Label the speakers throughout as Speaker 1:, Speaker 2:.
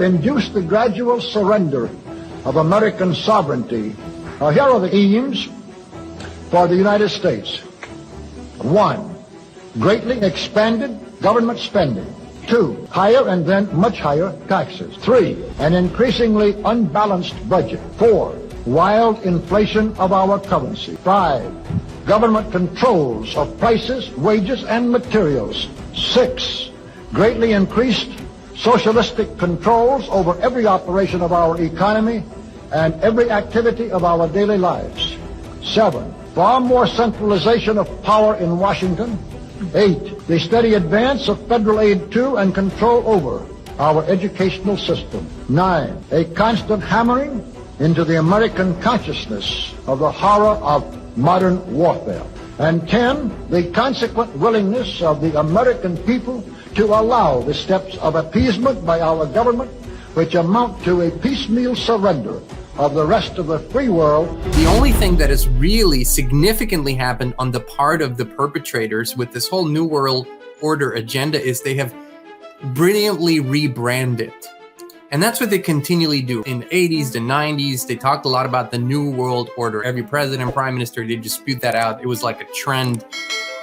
Speaker 1: Induce the gradual surrender of American sovereignty. Here are the aims for the United States. 1, greatly expanded government spending. 2, higher and then much higher taxes. 3, an increasingly unbalanced budget. 4, wild inflation of our currency. 5, government controls of prices, wages, and materials. 6, greatly increased socialistic controls over every operation of our economy and every activity of our daily lives. 7, far more centralization of power in Washington. 8, the steady advance of federal aid to and control over our educational system. 9, a constant hammering into the American consciousness of the horror of modern warfare. And 10, the consequent willingness of the American people to allow the steps of appeasement by our government, which amount to a piecemeal surrender of the rest of the free world.
Speaker 2: The only thing that has really significantly happened on the part of the perpetrators with this whole New World Order agenda is they have brilliantly rebranded. And that's what they continually do. In the 80s, the 90s, they talked a lot about the New World Order. Every president, prime minister, they just spewed that out. It was like a trend.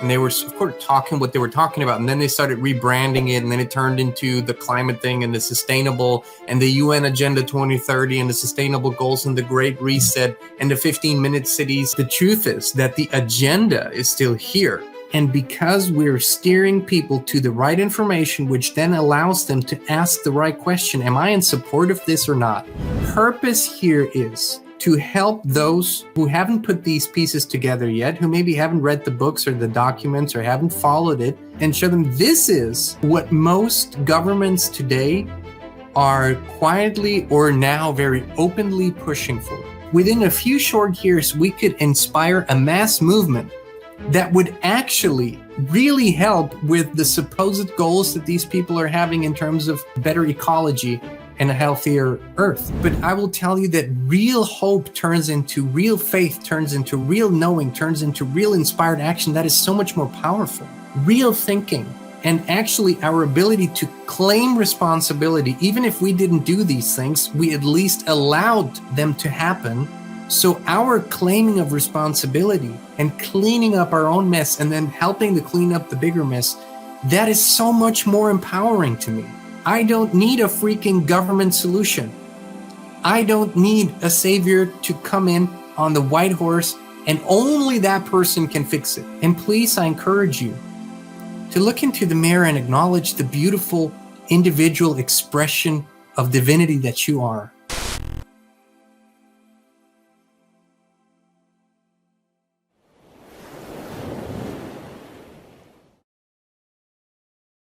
Speaker 2: And they were, of course, talking what they were talking about. And then they started rebranding it. And then it turned into the climate thing and the sustainable and the UN Agenda 2030 and the sustainable goals and the Great Reset and the 15-minute cities. The truth is that the agenda is still here. And because we're steering people to the right information, which then allows them to ask the right question, am I in support of this or not? Purpose here is to help those who haven't put these pieces together yet, who maybe haven't read the books or the documents or haven't followed it, and show them this is what most governments today are quietly or now very openly pushing for. Within a few short years, we could inspire a mass movement that would actually really help with the supposed goals that these people are having in terms of better ecology and a healthier earth. But I will tell you that real hope turns into real faith, turns into real knowing, turns into real inspired action that is so much more powerful. Real thinking and actually our ability to claim responsibility, even if we didn't do these things, we at least allowed them to happen. So our claiming of responsibility and cleaning up our own mess and then helping to clean up the bigger mess, that is so much more empowering to me. I don't need a freaking government solution. I don't need a savior to come in on the white horse and only that person can fix it. And please, I encourage you to look into the mirror and acknowledge the beautiful individual expression of divinity that you are.